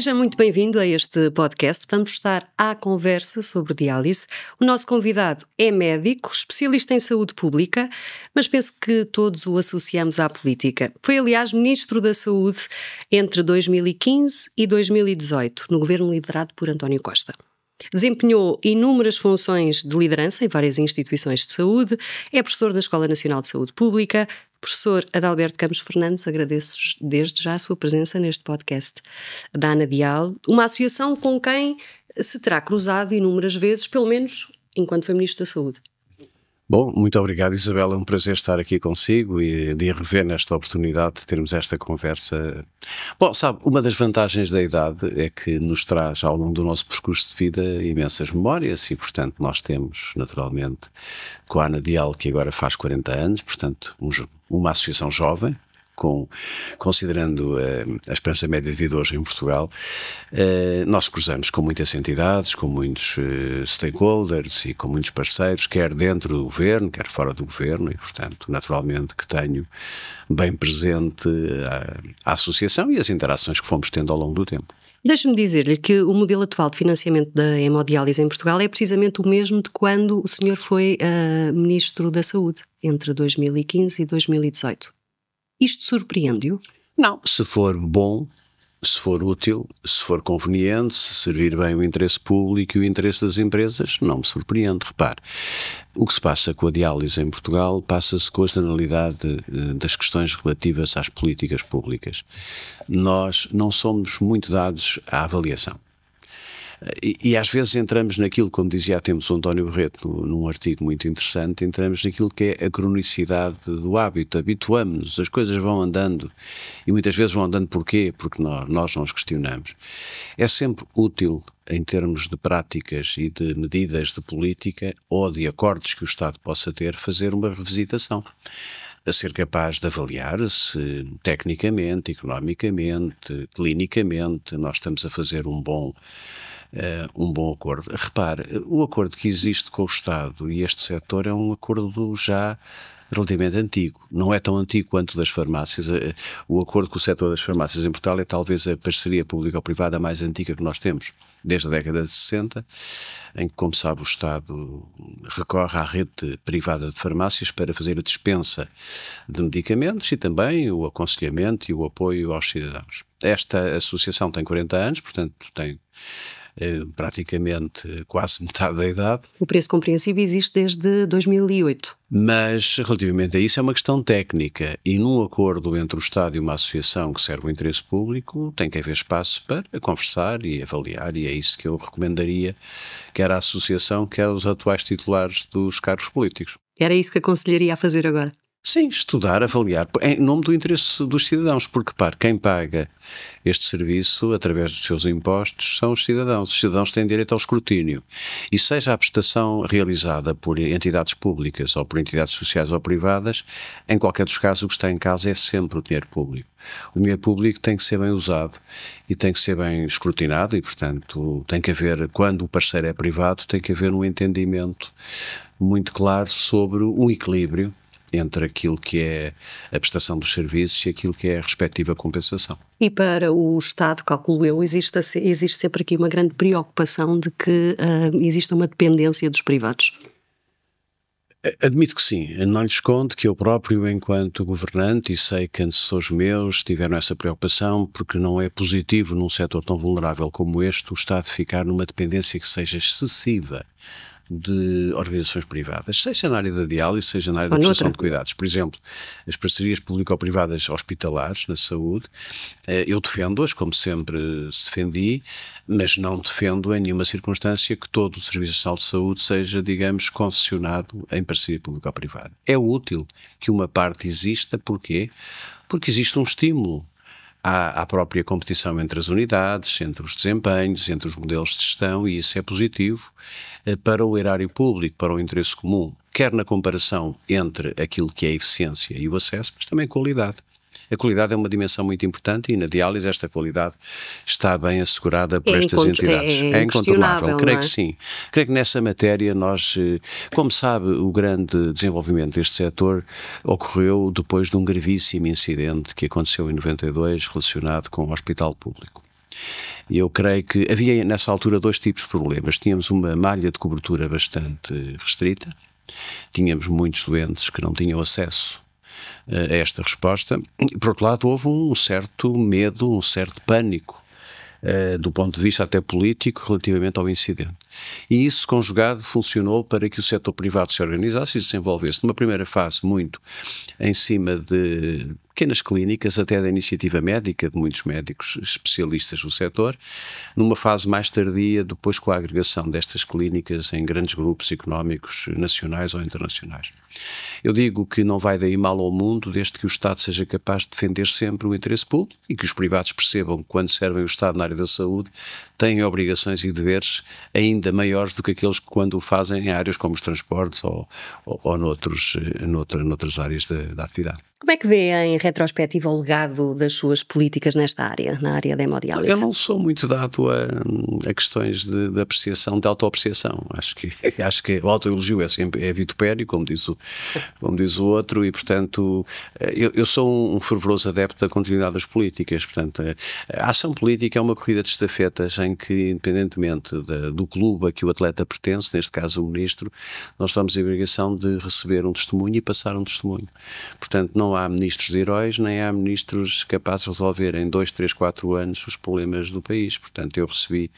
Seja muito bem-vindo a este podcast. Vamos estar à conversa sobre diálise. O nosso convidado é médico, especialista em saúde pública, mas penso que todos o associamos à política. Foi, aliás, Ministro da Saúde entre 2015 e 2018, no governo liderado por António Costa. Desempenhou inúmeras funções de liderança em várias instituições de saúde, é professor da Escola Nacional de Saúde Pública. Professor Adalberto Campos Fernandes, agradeço desde já a sua presença neste podcast da Anadial, uma associação com quem se terá cruzado inúmeras vezes, pelo menos enquanto foi Ministro da Saúde. Bom, muito obrigado, Isabela, é um prazer estar aqui consigo e de rever nesta oportunidade de termos esta conversa. Bom, sabe, uma das vantagens da idade é que nos traz ao longo do nosso percurso de vida imensas memórias e, portanto, nós temos, naturalmente, com a Anadial, que agora faz 40 anos, portanto, uma associação jovem, considerando a esperança média de vida hoje em Portugal, nós cruzamos com muitas entidades, com muitos stakeholders e com muitos parceiros, quer dentro do governo, quer fora do governo, e portanto, naturalmente que tenho bem presente a associação e as interações que fomos tendo ao longo do tempo. Deixe-me dizer-lhe que o modelo atual de financiamento da hemodiálise em Portugal é precisamente o mesmo de quando o senhor foi Ministro da Saúde, entre 2015 e 2018. Isto surpreende-o? Não, se for bom, se for útil, se for conveniente, se servir bem o interesse público e o interesse das empresas, não me surpreende. Repare, o que se passa com a diálise em Portugal passa-se com a generalidade das questões relativas às políticas públicas. Nós não somos muito dados à avaliação. E às vezes entramos naquilo, como dizia há tempos o António Barreto, num artigo muito interessante, entramos naquilo que é a cronicidade do hábito, habituamos-nos, as coisas vão andando, e muitas vezes vão andando porquê? Porque nós não os questionamos. É sempre útil, em termos de práticas e de medidas de política, ou de acordos que o Estado possa ter, fazer uma revisitação. A ser capaz de avaliar se tecnicamente, economicamente, clinicamente, nós estamos a fazer um bom acordo. Repare, o acordo que existe com o Estado e este setor é um acordo já relativamente antigo. Não é tão antigo quanto o das farmácias. O acordo com o setor das farmácias em Portugal é talvez a parceria público-privada mais antiga que nós temos, desde a década de 60, em que, como sabe, o Estado recorre à rede privada de farmácias para fazer a dispensa de medicamentos e também o aconselhamento e o apoio aos cidadãos. Esta associação tem 40 anos, portanto tem praticamente quase metade da idade. O preço compreensivo existe desde 2008. Mas, relativamente a isso, é uma questão técnica e num acordo entre o Estado e uma associação que serve o interesse público tem que haver espaço para conversar e avaliar, e é isso que eu recomendaria quer à associação, quer aos atuais titulares dos cargos políticos. Era isso que aconselharia a fazer agora? Sim, estudar, avaliar, em nome do interesse dos cidadãos, porque, repare, quem paga este serviço através dos seus impostos são os cidadãos. Os cidadãos têm direito ao escrutínio. E seja a prestação realizada por entidades públicas ou por entidades sociais ou privadas, em qualquer dos casos o que está em causa é sempre o dinheiro público. O dinheiro público tem que ser bem usado e tem que ser bem escrutinado e, portanto, tem que haver, quando o parceiro é privado, tem que haver um entendimento muito claro sobre um equilíbrio entre aquilo que é a prestação dos serviços e aquilo que é a respectiva compensação. E para o Estado, calculo eu, existe sempre aqui uma grande preocupação de que exista uma dependência dos privados. Admito que sim, não lhe escondo que eu próprio, enquanto governante, e sei que antecessores meus tiveram essa preocupação, porque não é positivo num setor tão vulnerável como este o Estado ficar numa dependência que seja excessiva de organizações privadas, seja na área da diálise, seja na área da prestação de cuidados. Por exemplo, as parcerias público-privadas hospitalares na saúde, eu defendo-as, como sempre se defendi, mas não defendo em nenhuma circunstância que todo o Serviço Nacional de Saúde seja, digamos, concessionado em parceria público-privada. É útil que uma parte exista, porquê? Porque existe um estímulo à própria competição entre as unidades, entre os desempenhos, entre os modelos de gestão, e isso é positivo para o erário público, para o interesse comum, quer na comparação entre aquilo que é a eficiência e o acesso, mas também a qualidade. A qualidade é uma dimensão muito importante e na diálise esta qualidade está bem assegurada por estas entidades. É incontornável, creio que sim. Creio que nessa matéria nós, como sabe, o grande desenvolvimento deste setor ocorreu depois de um gravíssimo incidente que aconteceu em 92 relacionado com o hospital público. E eu creio que havia nessa altura dois tipos de problemas. Tínhamos uma malha de cobertura bastante restrita, tínhamos muitos doentes que não tinham acesso a esta resposta, e por outro lado houve um certo medo, um certo pânico, do ponto de vista até político, relativamente ao incidente. E isso, conjugado, funcionou para que o setor privado se organizasse e desenvolvesse, numa primeira fase, muito em cima de pequenas clínicas, até da iniciativa médica de muitos médicos especialistas do setor, numa fase mais tardia, depois com a agregação destas clínicas em grandes grupos económicos nacionais ou internacionais. Eu digo que não vai daí mal ao mundo, desde que o Estado seja capaz de defender sempre o interesse público e que os privados percebam que, quando servem o Estado na área da saúde, têm obrigações e deveres ainda maiores do que aqueles que, quando o fazem em áreas como os transportes ou noutras áreas da atividade. Como é que vê em retrospectiva o legado das suas políticas nesta área, na área da hemodiálise? Eu não sou muito dado a questões de apreciação, de autoapreciação. Acho que o autoelogio é vitupério, como diz o outro, e portanto eu sou um fervoroso adepto da continuidade das políticas. Portanto, a ação política é uma corrida de estafetas em que, independentemente do clube a que o atleta pertence, neste caso o ministro, nós estamos em obrigação de receber um testemunho e passar um testemunho. Portanto, não há ministros heróis, nem há ministros capazes de resolver em 2, 3, 4 anos os problemas do país. Portanto, eu recebi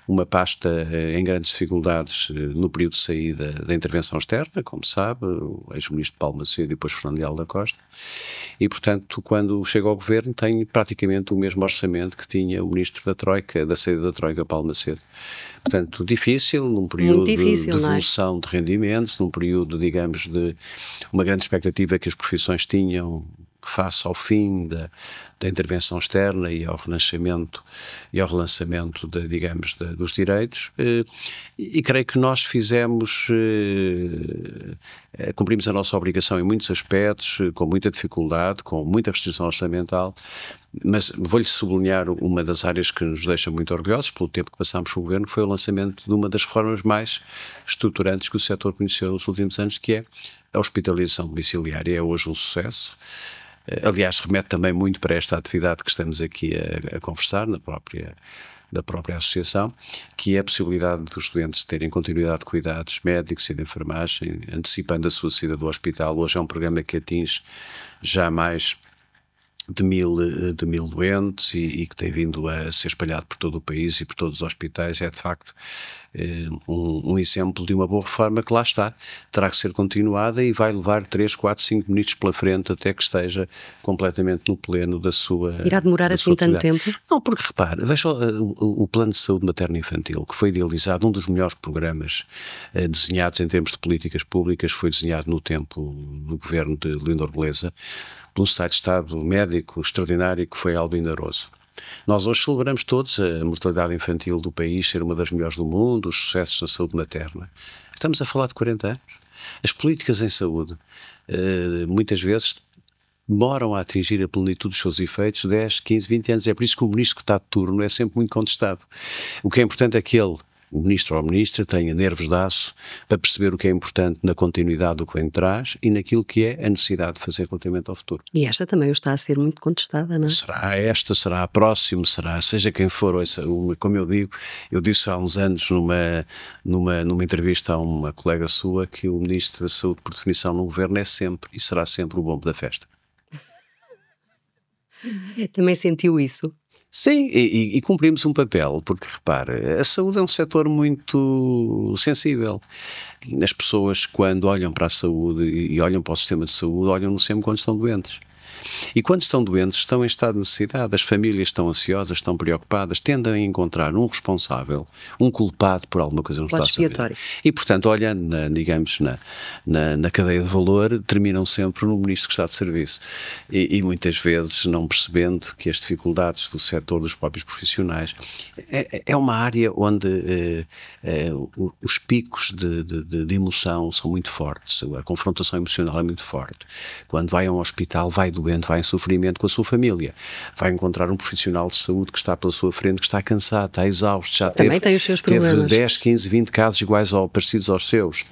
uma pasta em grandes dificuldades no período de saída da intervenção externa, como sabe, o ex-ministro Paulo Macedo e depois Fernando Leal da Costa, e portanto, quando chego ao governo, tenho praticamente o mesmo orçamento que tinha o ministro da saída da Troika, Paulo Macedo. Portanto, difícil, num período de evolução de rendimentos, num período, digamos, de uma grande expectativa que as profissões tinham face ao fim da intervenção externa e ao renascimento e ao relançamento dos direitos, e creio que nós cumprimos a nossa obrigação em muitos aspectos, com muita dificuldade, com muita restrição orçamental, mas vou-lhe sublinhar uma das áreas que nos deixa muito orgulhosos pelo tempo que passámos com o governo, que foi o lançamento de uma das reformas mais estruturantes que o setor conheceu nos últimos anos, que é a hospitalização domiciliária. É hoje um sucesso. Aliás, remete também muito para esta atividade que estamos aqui a conversar, da própria associação, que é a possibilidade dos doentes terem continuidade de cuidados médicos e de enfermagem, antecipando a sua saída do hospital. Hoje é um programa que atinge já mais de mil doentes e que tem vindo a ser espalhado por todo o país e por todos os hospitais. É de facto um exemplo de uma boa reforma que lá está, terá que ser continuada e vai levar 3, 4, 5 ministros pela frente até que esteja completamente no pleno da sua... Irá demorar assim tanto tempo? Não, porque repare, veja o Plano de Saúde Materno-Infantil, que foi idealizado, um dos melhores programas desenhados em termos de políticas públicas, foi desenhado no tempo do governo de Lindor Beleza, por um Secretário de Estado médico extraordinário que foi Albino Aroso. Nós hoje celebramos todos a mortalidade infantil do país ser uma das melhores do mundo, os sucessos na saúde materna. Estamos a falar de 40 anos. As políticas em saúde, muitas vezes, demoram a atingir a plenitude dos seus efeitos 10, 15, 20 anos. É por isso que o ministro que está de turno é sempre muito contestado. O que é importante é que o ministro ou a ministra tenha nervos de aço para perceber o que é importante na continuidade do que vem de trás e naquilo que é a necessidade de fazer relativamente ao futuro. E esta também está a ser muito contestada, não é? Será esta, será a próxima, seja quem for, como eu digo, eu disse há uns anos numa entrevista a uma colega sua que o ministro da Saúde, por definição, no governo é sempre e será sempre o bombo da festa. Também sentiu isso? Sim, e cumprimos um papel, porque repare, a saúde é um setor muito sensível. As pessoas, quando olham para a saúde e olham para o sistema de saúde, olham-no sempre quando estão doentes. E quando estão doentes, estão em estado de necessidade, as famílias estão ansiosas, estão preocupadas, tendem a encontrar um responsável, um culpado por alguma coisa que não está a saber. E, portanto, olhando, na cadeia de valor, terminam sempre no ministro que está de serviço. E muitas vezes não percebendo que as dificuldades do setor dos próprios profissionais é uma área onde os picos de emoção são muito fortes, a confrontação emocional é muito forte. Quando vai a um hospital, vai doente, vai em sofrimento com a sua família, vai encontrar um profissional de saúde que está pela sua frente, que está cansado, está exausto, já também tem os seus problemas. Teve 10, 15, 20 casos iguais ou parecidos aos seus.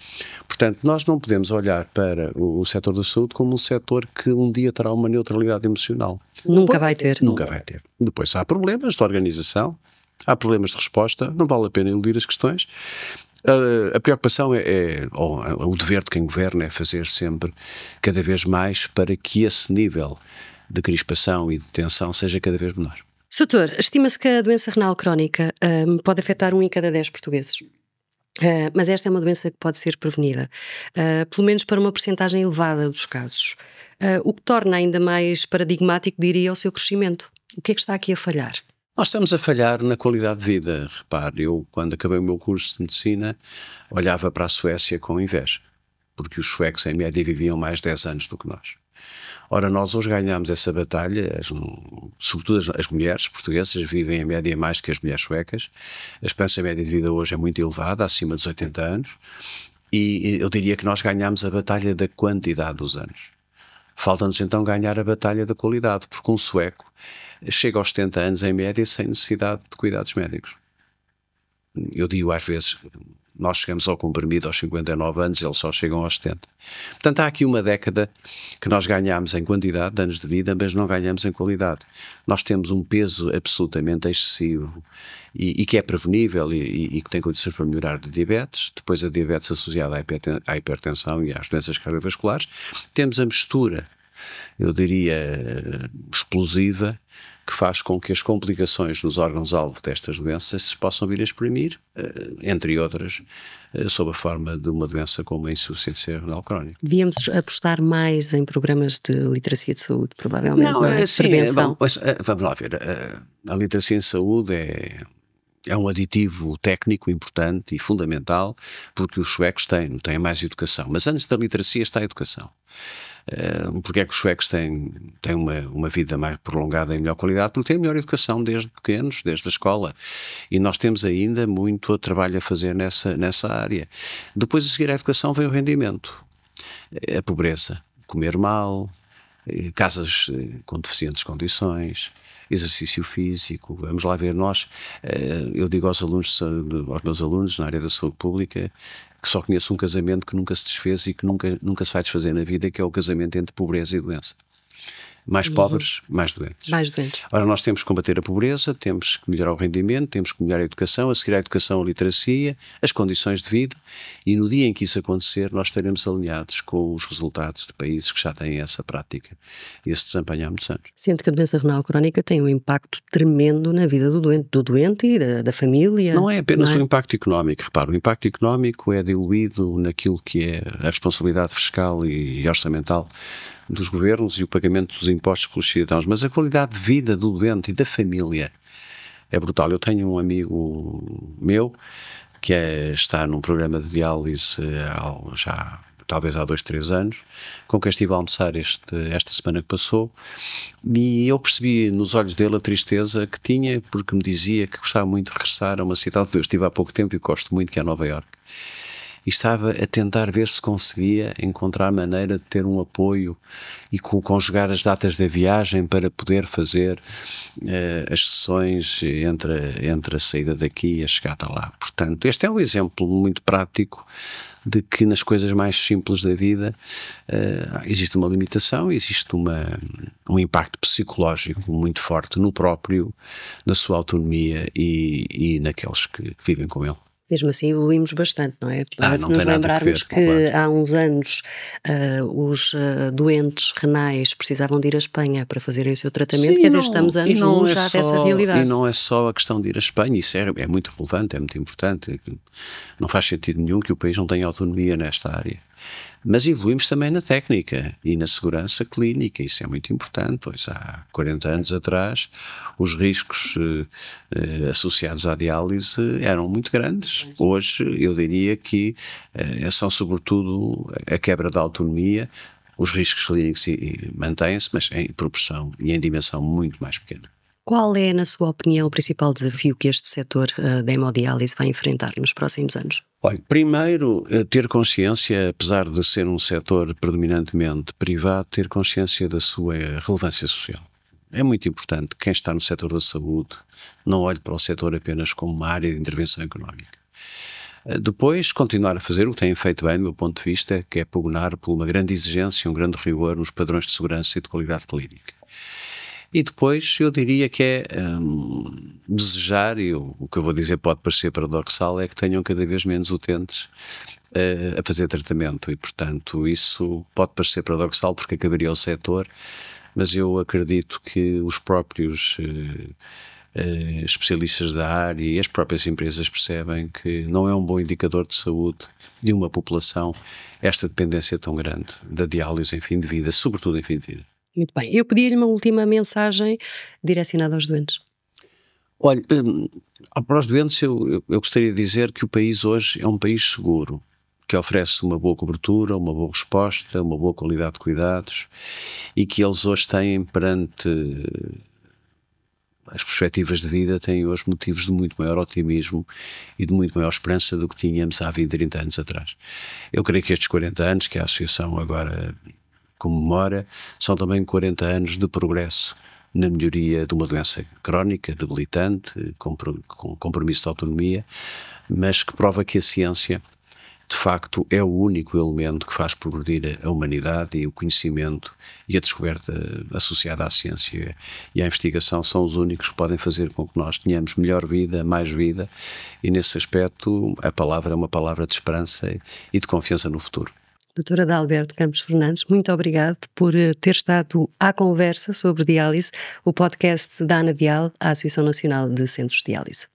Portanto, nós não podemos olhar para o setor da saúde como um setor que um dia terá uma neutralidade emocional. Nunca vai ter. Nunca vai ter. Depois há problemas de organização, há problemas de resposta, não vale a pena eludir as questões. A preocupação ou o dever de quem governa é fazer sempre cada vez mais para que esse nível de crispação e de tensão seja cada vez menor. Soutor, estima-se que a doença renal crónica pode afetar 1 em cada 10 portugueses. Mas esta é uma doença que pode ser prevenida, pelo menos para uma percentagem elevada dos casos. O que torna ainda mais paradigmático, diria, o seu crescimento. O que é que está aqui a falhar? Nós estamos a falhar na qualidade de vida. Repare, eu quando acabei o meu curso de medicina olhava para a Suécia com inveja, porque os suecos em média viviam mais 10 anos do que nós. Ora, nós hoje ganhamos essa batalha, sobretudo as mulheres portuguesas vivem em média mais que as mulheres suecas. A esperança média de vida hoje é muito elevada, acima dos 80 anos, e eu diria que nós ganhamos a batalha da quantidade dos anos. Falta-nos então ganhar a batalha da qualidade, porque um sueco chega aos 70 anos em média sem necessidade de cuidados médicos. Eu digo às vezes, nós chegamos ao comprimido aos 59 anos, eles só chegam aos 70. Portanto, há aqui uma década que nós ganhamos em quantidade de anos de vida, mas não ganhamos em qualidade. Nós temos um peso absolutamente excessivo e que é prevenível e que tem condições para melhorar de diabetes, depois a diabetes associada à hipertensão e às doenças cardiovasculares. Temos a mistura, eu diria, explosiva, que faz com que as complicações nos órgãos-alvo destas doenças se possam vir a exprimir, entre outras, sob a forma de uma doença como a insuficiência renal crónica. Devíamos apostar mais em programas de literacia de saúde, provavelmente, não é? Sim, prevenção. Vamos lá ver, a literacia em saúde é um aditivo técnico importante e fundamental, porque os suecos têm mais educação, mas antes da literacia está a educação. Porque é que os suecos têm uma vida mais prolongada e melhor qualidade? Porque têm melhor educação desde pequenos, desde a escola. E nós temos ainda muito trabalho a fazer nessa área. Depois, a seguir à educação, vem o rendimento. A pobreza. Comer mal, casas com deficientes condições, exercício físico. Vamos lá ver, eu digo aos meus alunos na área da saúde pública, que só conheço um casamento que nunca se desfez e que nunca se vai desfazer na vida, que é o casamento entre pobreza e doença. Mais pobres, mais doentes. Mais doentes. Ora, nós temos que combater a pobreza, temos que melhorar o rendimento, temos que melhorar a educação, a seguir à educação, a literacia, as condições de vida, e no dia em que isso acontecer, nós estaremos alinhados com os resultados de países que já têm essa prática e esse desempenho há muitos anos. Sendo que a doença renal crónica tem um impacto tremendo na vida do doente e da família. Não é apenas o impacto económico, repara, o impacto económico é diluído naquilo que é a responsabilidade fiscal e orçamental dos governos e o pagamento dos impostos pelos cidadãos, mas a qualidade de vida do doente e da família é brutal. Eu tenho um amigo meu que está num programa de diálise já talvez há 2, 3 anos, com quem estive a almoçar esta semana que passou, e eu percebi nos olhos dele a tristeza que tinha, porque me dizia que gostava muito de regressar a uma cidade onde eu estive há pouco tempo e gosto muito, que é Nova Iorque. E estava a tentar ver se conseguia encontrar maneira de ter um apoio e conjugar as datas da viagem para poder fazer as sessões entre a saída daqui e a chegada lá. Portanto, este é um exemplo muito prático de que nas coisas mais simples da vida existe uma limitação, existe um impacto psicológico muito forte no próprio, na sua autonomia e naqueles que vivem com ele. Mesmo assim evoluímos bastante, não é? Se nos lembrarmos que há uns anos os doentes renais precisavam de ir à Espanha para fazerem o seu tratamento, quer dizer, estamos anos luz já dessa realidade. E não é só a questão de ir à Espanha, isso é muito relevante, é muito importante. Não faz sentido nenhum que o país não tenha autonomia nesta área. Mas evoluímos também na técnica e na segurança clínica, isso é muito importante, pois há 40 anos atrás os riscos associados à diálise eram muito grandes. Hoje eu diria que são sobretudo a quebra da autonomia, os riscos clínicos mantêm-se, mas em proporção e em dimensão muito mais pequena. Qual é, na sua opinião, o principal desafio que este setor da hemodiálise vai enfrentar nos próximos anos? Olha, primeiro, ter consciência, apesar de ser um setor predominantemente privado, ter consciência da sua relevância social. É muito importante que quem está no setor da saúde não olhe para o setor apenas como uma área de intervenção económica. Depois, continuar a fazer o que têm feito bem, do meu ponto de vista, que é pugnar por uma grande exigência, um grande rigor nos padrões de segurança e de qualidade clínica. E depois eu diria que é desejar, e o que eu vou dizer pode parecer paradoxal, é que tenham cada vez menos utentes a fazer tratamento e, portanto, isso pode parecer paradoxal porque acabaria o setor, mas eu acredito que os próprios especialistas da área e as próprias empresas percebem que não é um bom indicador de saúde de uma população esta dependência tão grande da diálise em fim de vida, sobretudo em fim de vida. Muito bem. Eu pedi-lhe uma última mensagem direcionada aos doentes. Olha, para os doentes eu gostaria de dizer que o país hoje é um país seguro, que oferece uma boa cobertura, uma boa resposta, uma boa qualidade de cuidados e que eles hoje têm perante as perspectivas de vida, têm hoje motivos de muito maior otimismo e de muito maior esperança do que tínhamos há 20, 30 anos atrás. Eu creio que estes 40 anos que a Associação agora comemora são também 40 anos de progresso na melhoria de uma doença crónica, debilitante, com compromisso de autonomia, mas que prova que a ciência de facto é o único elemento que faz progredir a humanidade, e o conhecimento e a descoberta associada à ciência e à investigação são os únicos que podem fazer com que nós tenhamos melhor vida, mais vida, e nesse aspecto a palavra é uma palavra de esperança e de confiança no futuro. Doutora Adalberto Campos Fernandes, muito obrigado por ter estado à conversa sobre diálise, o podcast da Anabial, a Associação Nacional de Centros de Diálise.